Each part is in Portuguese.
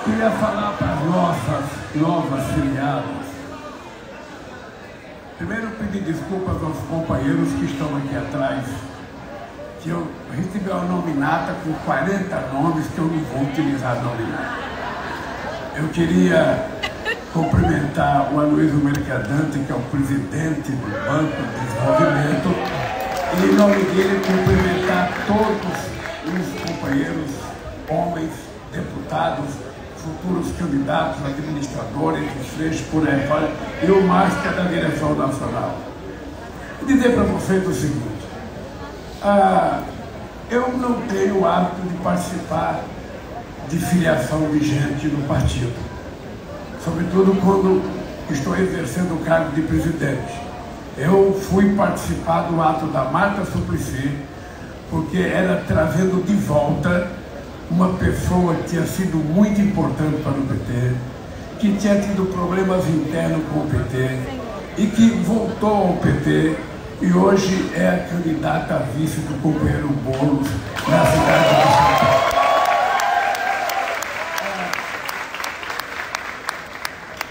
queria falar para as nossas novas filiadas. Primeiro, pedir desculpas aos companheiros que estão aqui atrás, que eu recebi uma nominata com 40 nomes que eu não vou utilizar nominata. Eu queria cumprimentar o Aloysio Mercadante, que é o presidente do Banco de Desenvolvimento, e em nome dele cumprimentar todos os companheiros, homens, deputados, futuros candidatos, administradores, desfechos por aí fora, e o Márcio, que é da direção nacional. Vou dizer para vocês o seguinte: eu não tenho o hábito de participar de filiação de gente no partido, sobretudo quando estou exercendo o cargo de presidente. Eu fui participar do ato da Marta Suplicy, porque era trazendo de volta uma pessoa que tinha sido muito importante para o PT, que tinha tido problemas internos com o PT e que voltou ao PT e hoje é a candidata a vice do companheiro Boulos na cidade de São Paulo.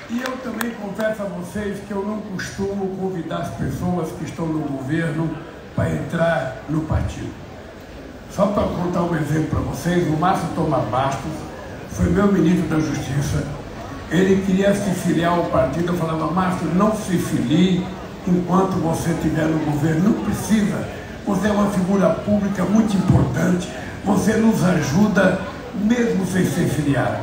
E eu também confesso a vocês que eu não costumo convidar as pessoas que estão no governo para entrar no partido. Só para contar um exemplo para vocês, o Márcio Tomás Bastos foi meu ministro da Justiça. Ele queria se filiar ao partido, eu falava: Márcio, não se filie enquanto você estiver no governo, não precisa. Você é uma figura pública muito importante, você nos ajuda mesmo sem ser filiado.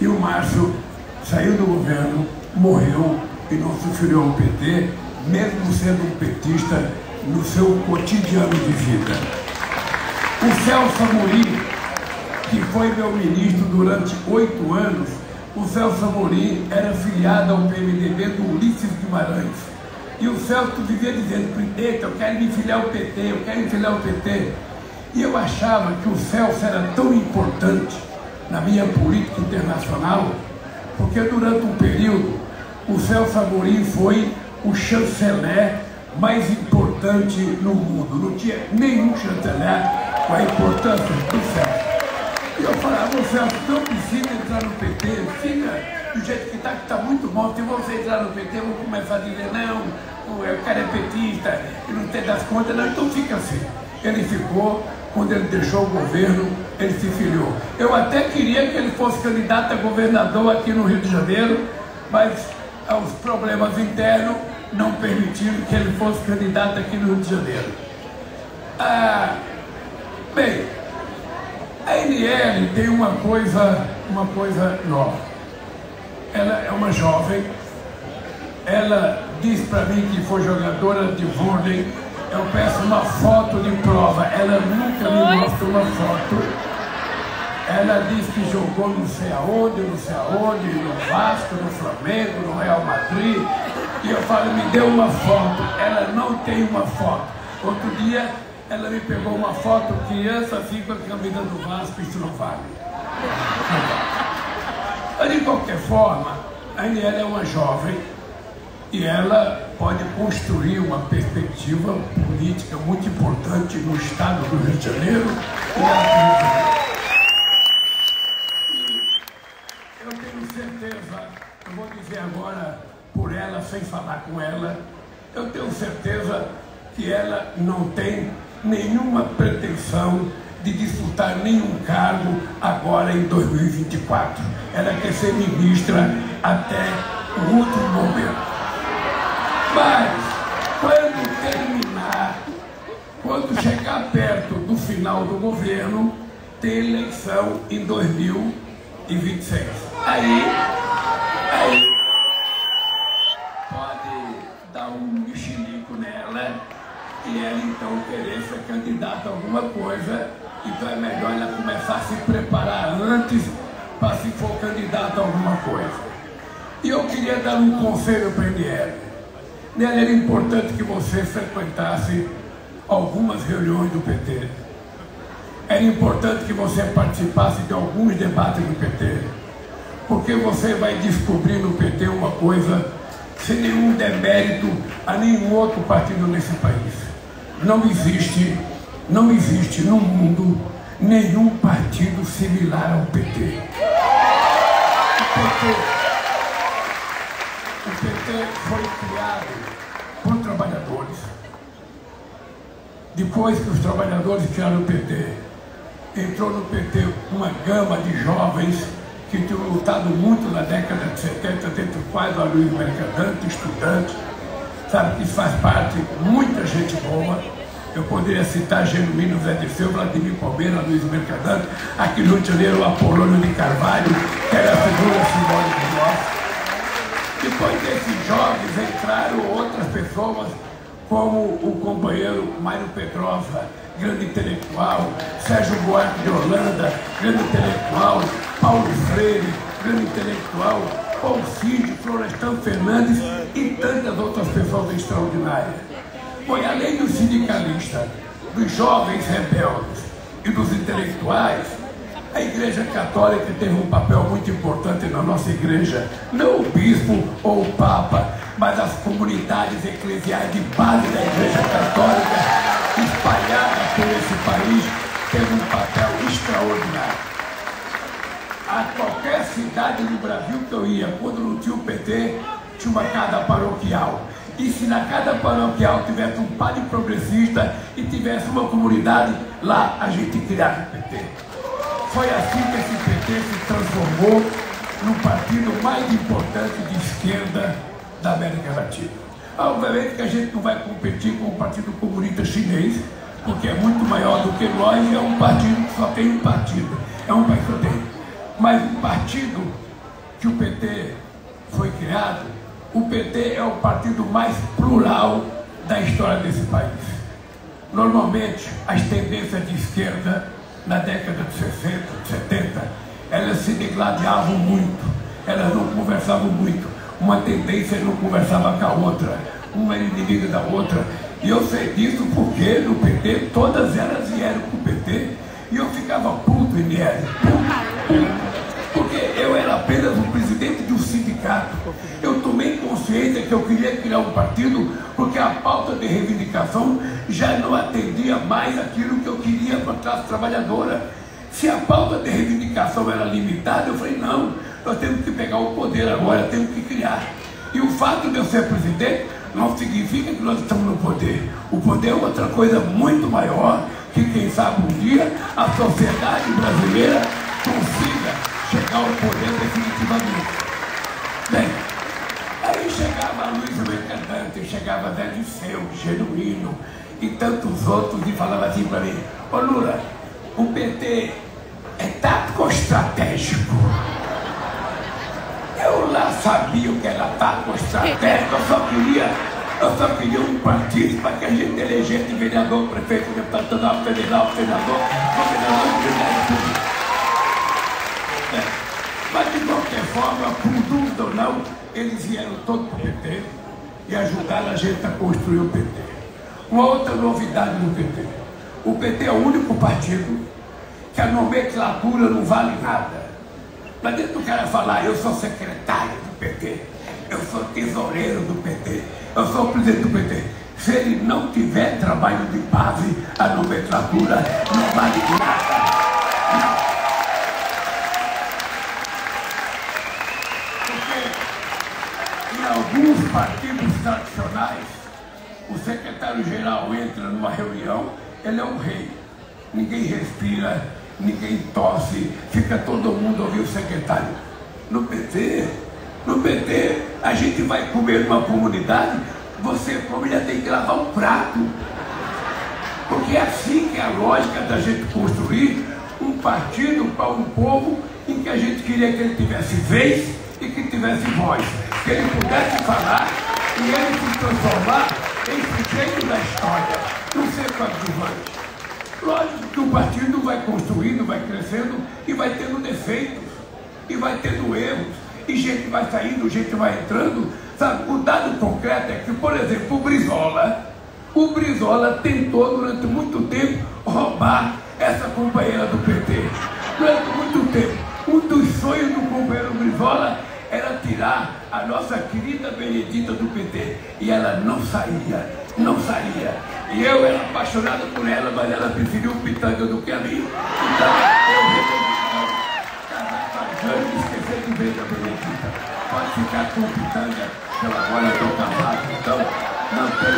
E o Márcio saiu do governo, morreu e não se filiou ao PT, mesmo sendo um petista no seu cotidiano de vida. O Celso Amorim, que foi meu ministro durante 8 anos, o Celso Amorim era filiado ao PMDB do Ulisses Guimarães. E o Celso vivia dizendo: presidente, eu quero me filiar ao PT, eu quero me filiar ao PT. E eu achava que o Celso era tão importante na minha política internacional, porque durante um período o Celso Amorim foi o chanceler mais importante no mundo. Não tinha nenhum chanceler com a importância do Celso. E eu falava: Celso, não precisa entrar no PT, fica do jeito que está muito bom. Se você entrar no PT, eu vou começar a dizer: não, o cara é petista e não tem das contas, não, então fica assim. Ele ficou, quando ele deixou o governo, ele se filiou. Eu até queria que ele fosse candidato a governador aqui no Rio de Janeiro, mas os problemas internos não permitiram que ele fosse candidato aqui no Rio de Janeiro. Bem, a NL tem uma coisa nova. Ela é uma jovem, ela diz para mim que foi jogadora de vôlei. Eu peço uma foto de prova, ela nunca me mostra uma foto. Ela diz que jogou não sei aonde, no Vasco, no Flamengo, no Real Madrid. E eu falo: me dê uma foto. Ela não tem uma foto. Outro dia ela me pegou uma foto, criança assim com a camisa do Vasco, isso não vale. Mas de qualquer forma, a Aniela é uma jovem e ela pode construir uma perspectiva política muito importante no estado do Rio de Janeiro e na Rio de Janeiro. Eu tenho certeza, eu vou dizer agora por ela, sem falar com ela, eu tenho certeza que ela não tem nenhuma pretensão de disputar nenhum cargo agora em 2024. Ela quer ser ministra até o último momento. Mas, quando terminar, quando chegar perto do final do governo, tem eleição em 2026. Aí pode dar um mexilico nela e ela então querer ser candidata a alguma coisa. Então é melhor ela começar a se preparar antes para se for candidata a alguma coisa. E eu queria dar um conselho para a Aniela. Aniela, era importante que você frequentasse algumas reuniões do PT. Era importante que você participasse de alguns debates do PT. Porque você vai descobrir no PT uma coisa sem nenhum demérito a nenhum outro partido nesse país. Não existe no mundo nenhum partido similar ao PT. O PT foi criado por trabalhadores. Depois que os trabalhadores criaram o PT, entrou no PT uma gama de jovens que tinham lutado muito na década de 70, dentre os quais o Aloysio Mercadante, estudante, sabe que faz parte muita gente boa. Eu poderia citar Genuíno Zé Dirceu, Vladimir Palmeira, Aloysio Mercadante, aqui no Rio de Janeiro, o Apolônio de Carvalho, que era a figura simbólica nossa. Depois desses jovens entraram outras pessoas, como o companheiro Mário Pedrosa, grande intelectual, Sérgio Buarque de Holanda, grande intelectual, Paulo Freire, grande intelectual, Paulo Cid, Florestan Fernandes e tantas outras pessoas extraordinárias. Foi além dos sindicalistas, dos jovens rebeldes e dos intelectuais, a Igreja Católica teve um papel muito importante na nossa igreja. Não o bispo ou o papa, mas as comunidades eclesiais de base da Igreja Católica, espalhadas por esse país, teve um papel extraordinário. A qualquer cidade do Brasil que eu ia, quando não tinha o PT, tinha uma casa paroquial. E se na casa paroquial tivesse um padre progressista e tivesse uma comunidade, lá a gente criava o PT. Foi assim que esse PT se transformou no partido mais importante de esquerda da América Latina. Obviamente que a gente não vai competir com o Partido Comunista Chinês, porque é muito maior do que nós e é um partido que só tem um partido. É um país que só tem. Mas o partido que o PT foi criado, o PT é o partido mais plural da história desse país. Normalmente, as tendências de esquerda, na década de 60, 70, elas se degladiavam muito, elas não conversavam muito. Uma tendência não conversava com a outra, uma era inimiga da outra. E eu sei disso porque no PT, todas elas vieram com o PT e eu ficava puto, ML, porque eu era apenas o presidente de um sindicato. Eu tomei consciência que eu queria criar um partido porque a pauta de reivindicação já não atendia mais aquilo que eu queria para a classe trabalhadora. Se a pauta de reivindicação era limitada, eu falei, não, nós temos que pegar o poder agora, temos que criar. E o fato de eu ser presidente não significa que nós estamos no poder. O poder é outra coisa muito maior, que quem sabe um dia a sociedade brasileira consiga chegar ao poder definitivamente. Bem, aí chegava Aloysio Mercadante, chegava Zé Dirceu, Genuíno e tantos outros e falava assim para mim, ô Lula, o PT é tático ou estratégico? Eu lá sabia o que era tático ou estratégico, eu só queria um partido para que a gente elegesse vereador, prefeito, deputado estadual, federal, senador, governador e presidente público. Mas de qualquer forma, por dúvida ou não, eles vieram todos para o PT e ajudaram a gente a construir o PT. Uma outra novidade do PT. O PT é o único partido que a nomenclatura não vale nada. Não adianta o cara falar, eu sou secretário do PT, eu sou tesoureiro do PT, eu sou presidente do PT. Se ele não tiver trabalho de base, a nomenclatura não vale nada. Não. Em alguns partidos tradicionais, o secretário-geral entra numa reunião, ele é um rei. Ninguém respira, ninguém tosse, fica todo mundo ouvindo o secretário. No PT, a gente vai comer numa comunidade, você come, já tem que lavar um prato. Porque é assim que é a lógica da gente construir um partido para um povo em que a gente queria que ele tivesse vez e que tivesse voz. Que ele pudesse falar e ele se transformar em sujeito da história, não ser coadjuvante. Lógico que o partido vai construindo, vai crescendo e vai tendo defeitos, e vai tendo erros, e gente vai saindo, gente vai entrando. Sabe, o dado concreto é que, por exemplo, o Brizola tentou durante muito tempo roubar essa companheira do PT. Durante muito tempo. Um dos sonhos do companheiro Brizola era tirar a nossa querida Benedita do PT. E ela não saía, não saía. E eu era apaixonado por ela, mas ela preferiu o Pitanga do que a mim. Então eu resolvi casar com a Jane e esquecer de vez da Benedita. Pode ficar com o Pitanga, que eu agora estou casado, então não tem.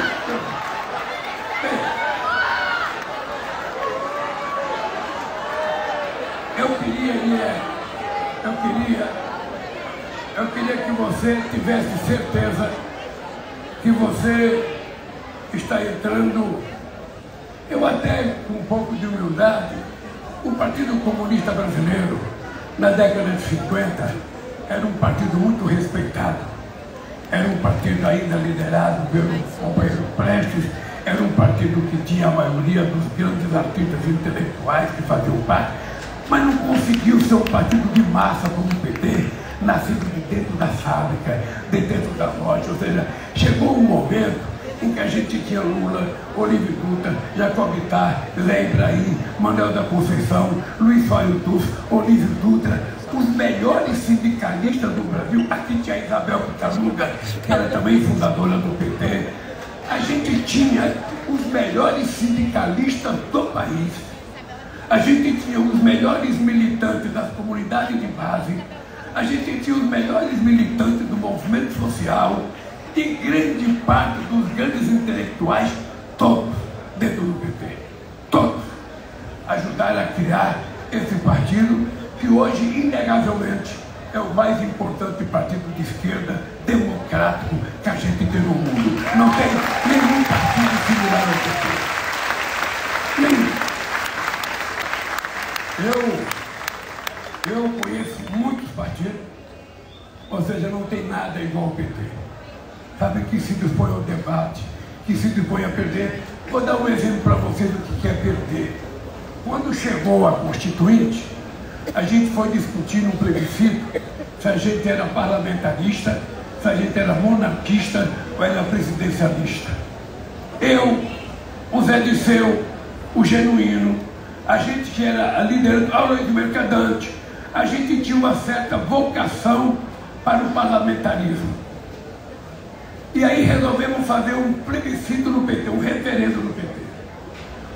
Eu queria que você tivesse certeza que você está entrando, eu até com um pouco de humildade, o Partido Comunista Brasileiro, na década de 50, era um partido muito respeitado, era um partido ainda liderado pelo companheiro Prestes, era um partido que tinha a maioria dos grandes artistas intelectuais que faziam parte, mas não conseguiu ser um partido de massa como o PT, nascido de dentro da fábrica, de dentro da loja. Ou seja, chegou um momento em que a gente tinha Lula, Olívio Dutra, Jacob Ittar, Zé Ibrahim, Manuel da Conceição, Luiz Fábio Tusso, Olívio Dutra, os melhores sindicalistas do Brasil. Aqui tinha a Isabel Pitaluga, que era também fundadora do PT. A gente tinha os melhores sindicalistas do país. A gente tinha os melhores militantes das comunidades de base, a gente tinha os melhores militantes do movimento social e grande parte dos grandes intelectuais, todos dentro do PT. Todos ajudaram a criar esse partido que hoje, inegavelmente, é o mais importante partido de esquerda democrático que a gente tem no mundo. Não tem nenhum partido similar ao PT. Nenhum. Eu conheço muitos partidos, ou seja, não tem nada igual ao PT. Sabe, que se dispõe ao debate, que se dispõe a perder. Vou dar um exemplo para vocês do que é perder. Quando chegou a Constituinte, a gente foi discutir num plebiscito se a gente era parlamentarista, se a gente era monarquista ou era presidencialista. Eu, o Zé Disseu, o Genuíno, a gente que era a liderança, a Luiz Mercadante, a gente tinha uma certa vocação para o parlamentarismo. E aí resolvemos fazer um plebiscito no PT, um referendo no PT.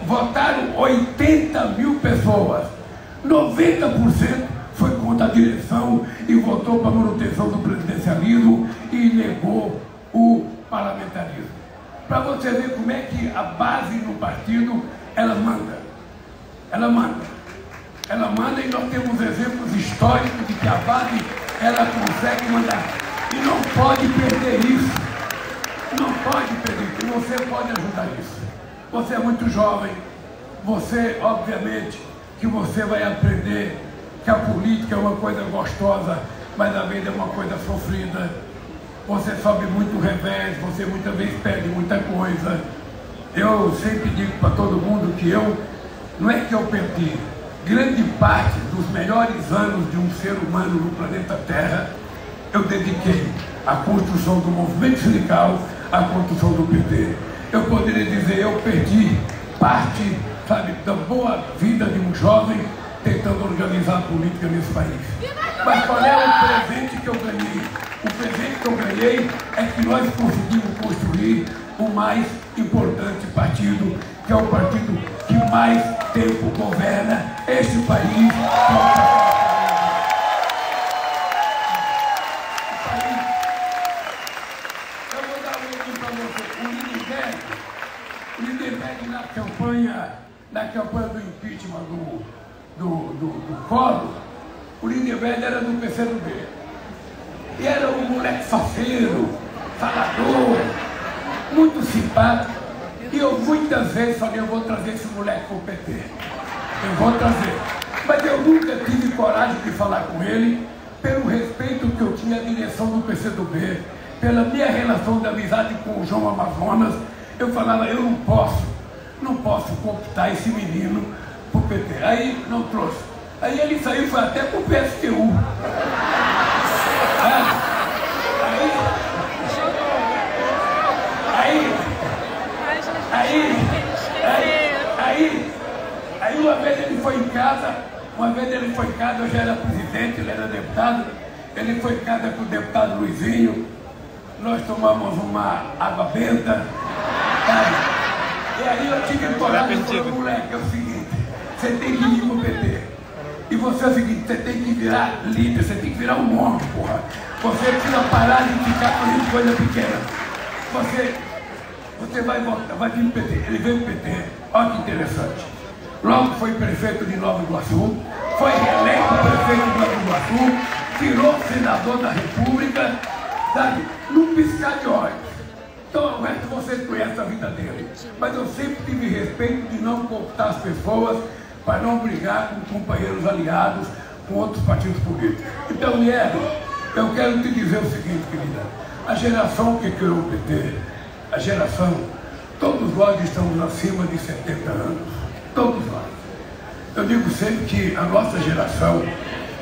Votaram 80 mil pessoas, 90% foi contra a direção e votou para a manutenção do presidencialismo e negou o parlamentarismo. Para você ver como é que a base no partido, ela manda. Ela manda e nós temos exemplos históricos de que a base, ela consegue mandar. E não pode perder isso. Não pode perder, e você pode ajudar isso. Você é muito jovem, você, obviamente, que você vai aprender que a política é uma coisa gostosa, mas a vida é uma coisa sofrida. Você sobe muito revés, você muitas vezes perde muita coisa. Eu sempre digo para todo mundo que não é que eu perdi, grande parte dos melhores anos de um ser humano no planeta Terra, eu dediquei à construção do movimento sindical, à construção do PT. Eu poderia dizer, eu perdi parte, sabe, da boa vida de um jovem tentando organizar a política nesse país. Mas qual é o presente que eu ganhei? O presente que eu ganhei é que nós conseguimos construir o mais importante partido, que é o partido que mais tempo governa este país. Eu vou dar um exemplo para você. O Lindenberg, na campanha do impeachment do Collor, o Lindenberg era do PCdoB. E era um moleque faceiro, falador, muito simpático. E eu muitas vezes falei, eu vou trazer esse moleque para o PT. Eu vou trazer. Mas eu nunca tive coragem de falar com ele, pelo respeito que eu tinha à direção do PCdoB, pela minha relação de amizade com o João Amazonas. Eu falava, eu não posso cooptar esse menino para o PT. Aí não trouxe. Aí ele saiu, foi até para o PSTU. Aí uma vez ele foi em casa, eu já era presidente, ele era deputado, ele foi em casa com o deputado Luizinho, nós tomamos uma água benta, e aí eu tive coragem e falei, moleque, é o seguinte, você tem que ir pro PT. E você é o seguinte, você tem que virar líder, você tem que virar um homem, porra. Você precisa parar de ficar fazendo coisa pequena. Você vai voltar, vai vir pro PT. Ele veio pro PT, olha que interessante. Logo foi prefeito de Nova Iguaçu, foi reeleito prefeito de Nova Iguaçu, virou senador da República, sabe, num piscar de olhos. Então, o resto vocês conhecem a vida dele. Mas eu sempre tive respeito de não cortar as pessoas para não brigar com companheiros aliados, com outros partidos políticos. Então, Niego, eu quero te dizer o seguinte, querida. A geração que criou o PT, a geração, todos nós estamos acima de 70 anos. Todos nós. Eu digo sempre que a nossa geração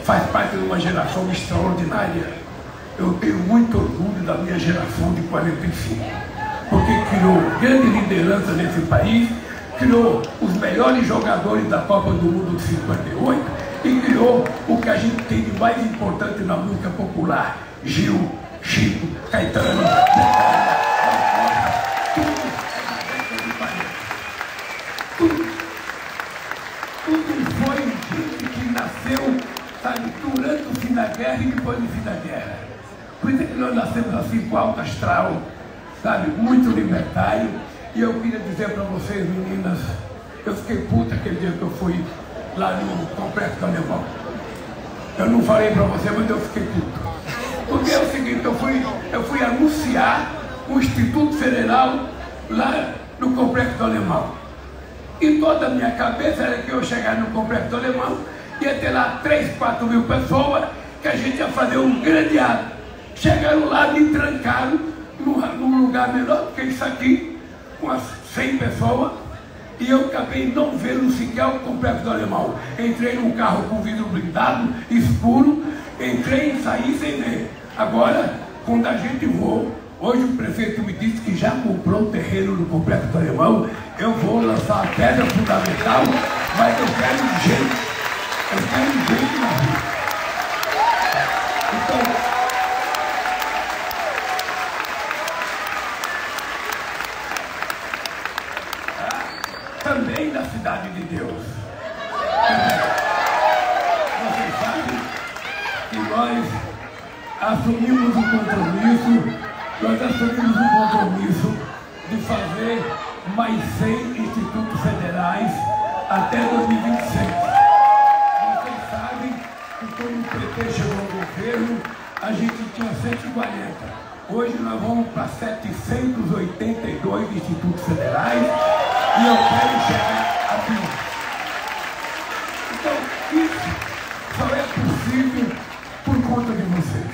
faz parte de uma geração extraordinária. Eu tenho muito orgulho da minha geração de 45, porque criou grande liderança nesse país, criou os melhores jogadores da Copa do Mundo de 58 e criou o que a gente tem de mais importante na música popular: Gil, Chico, Caetano, tudo foi gente que nasceu, sabe, durante o fim da guerra e depois do fim da guerra. Por isso é que nós nascemos assim com alto astral, sabe, muito libertário. E eu queria dizer para vocês, meninas, eu fiquei puta aquele dia que eu fui lá no Complexo do Alemão. Eu não falei para você, mas eu fiquei puto. Porque é o seguinte, eu fui anunciar o Instituto Federal lá no Complexo do Alemão. E toda a minha cabeça era que eu chegar no Complexo do Alemão, ia ter lá 3, 4 mil pessoas, que a gente ia fazer um grande ato. Chegaram lá, me trancaram num lugar menor do que isso aqui, com as 100 pessoas, e eu acabei não vendo sequer o Complexo do Alemão. Entrei num carro com vidro blindado, escuro, entrei e saí sem ver. Agora, quando a gente voa, hoje o prefeito me disse que já comprou um terreno no Complexo do Alemão, eu vou lançar a pedra fundamental, mas eu quero gente. Eu quero gente na rua. Então, também na Cidade de Deus. Vocês sabem que nós assumimos o compromisso de fazer mais 100 institutos federais até 2026. Vocês sabem que quando o PT chegou ao governo, a gente tinha 140. Hoje nós vamos para 782 institutos federais e eu quero chegar aqui. Então, isso só é possível por conta de vocês.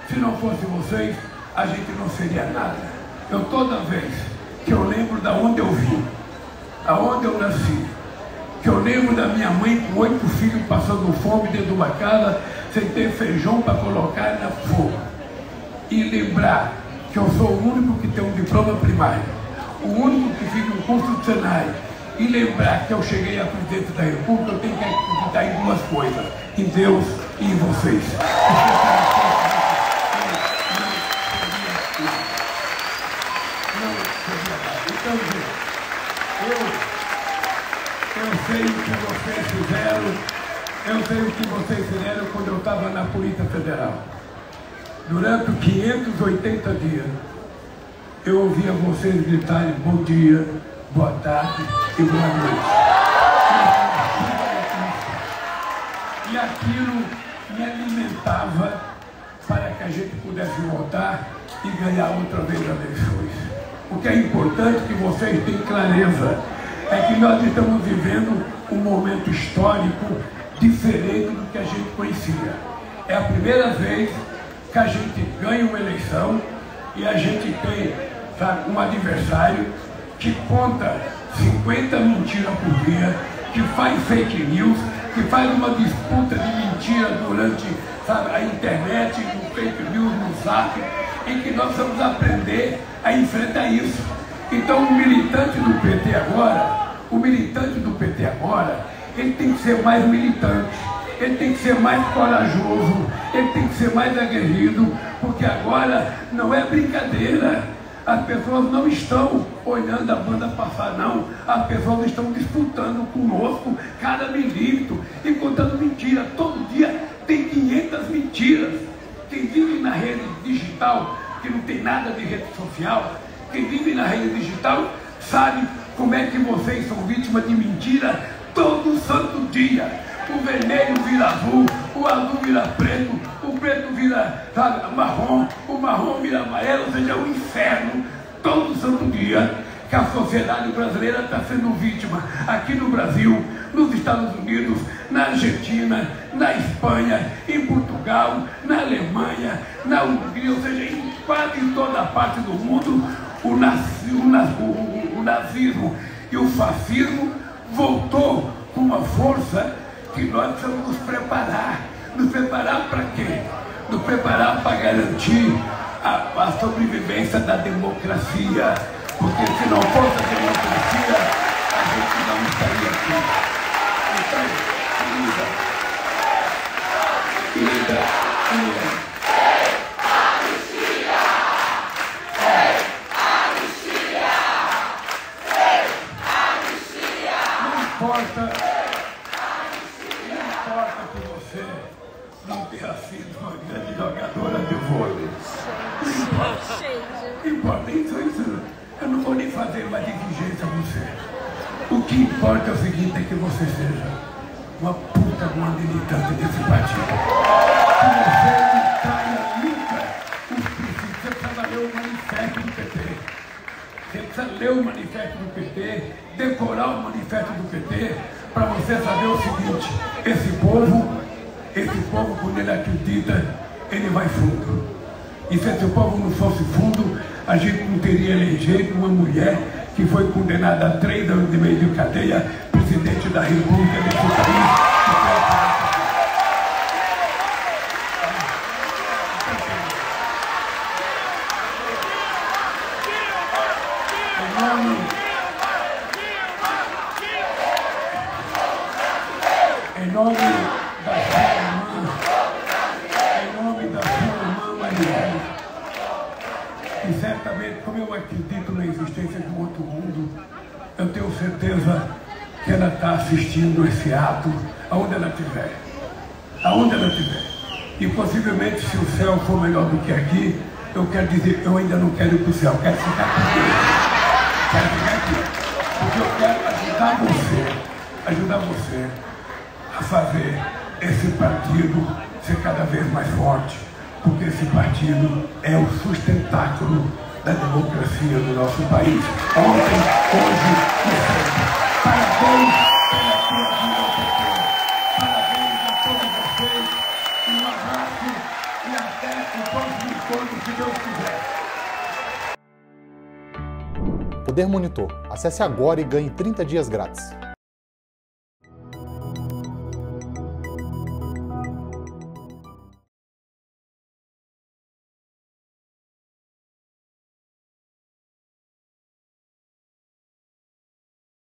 Se não fosse vocês, a gente não seria nada. Eu toda vez que eu lembro da onde eu vim, aonde eu nasci, que eu lembro da minha mãe com 8 filhos passando fome dentro de uma casa, sem ter feijão para colocar na forma. E lembrar que eu sou o único que tem um diploma primário, o único que fica um curso de cenário, e lembrar que eu cheguei a presidente da República, eu tenho que acreditar em duas coisas: em Deus e em vocês. Então, eu sei o que vocês fizeram, eu sei o que vocês fizeram quando eu estava na Polícia Federal. Durante 580 dias, eu ouvia vocês gritarem bom dia, boa tarde e boa noite. E aquilo me alimentava para que a gente pudesse voltar e ganhar outra vez as eleições. O que é importante que vocês tenham clareza é que nós estamos vivendo um momento histórico diferente do que a gente conhecia. É a primeira vez que a gente ganha uma eleição e a gente tem, sabe, um adversário que conta 50 mentiras por dia, que faz fake news, que faz uma disputa de mentira durante, sabe, a internet, no fake news, no zap, e que nós vamos aprender a enfrentar isso. Então o militante do PT agora, ele tem que ser mais militante, ele tem que ser mais corajoso, ele tem que ser mais aguerrido, porque agora não é brincadeira. As pessoas não estão olhando a banda passar, não. As pessoas estão disputando conosco cada milímetro e contando mentira. Todo dia tem 500 mentiras. Quem vive na rede digital, que não tem nada de rede social, quem vive na rede digital sabe como é que vocês são vítimas de mentira todo santo dia. O vermelho vira azul, o azul vira preto, o preto vira, sabe, marrom, o marrom vira amarelo, ou seja, é um inferno todo santo dia que a sociedade brasileira está sendo vítima. Aqui no Brasil, nos Estados Unidos, na Argentina, na Espanha, em Portugal, na Alemanha, na Hungria, ou seja, em quase toda parte do mundo, o nazismo e o fascismo voltou com uma força que nós precisamos nos preparar. Nos preparar para quê? Nos preparar para garantir a sobrevivência da democracia. Porque se não fosse a democracia, a gente não estaria aqui. Então, querida, não importa que você não tenha sido uma grande jogadora de vôlei. Não importa. Isso, eu não vou nem fazer mais exigência a você. O que importa é o seguinte, é que você seja uma puta de uma militante desse partido. Que você não traia nunca os princípios. Você precisa ler o manifesto do PT. Você precisa ler o manifesto do PT, decorar o manifesto do PT, para você saber o seguinte: esse povo, quando ele acredita, ele vai fundo. E se esse povo não fosse fundo, a gente não teria elegido uma mulher que foi condenada a 3 anos e meio de cadeia, presidente da República desse país. Em nome da sua irmã Marielle, e certamente, como eu acredito na existência de um outro mundo, eu tenho certeza que ela está assistindo esse ato aonde ela estiver. Aonde ela estiver. E possivelmente, se o céu for melhor do que aqui, eu quero dizer, eu ainda não quero ir para o céu, quero ficar aqui. Quero ficar aqui. Porque eu quero ajudar você a fazer esse partido ser cada vez mais forte, porque esse partido é o sustentáculo da democracia do nosso país. Ontem, hoje e sempre. Parabéns pela sua vida, PT. Parabéns a todos vocês. Um abraço e até o próximo encontro, se Deus quiser. Poder Monitor. Acesse agora e ganhe 30 dias grátis.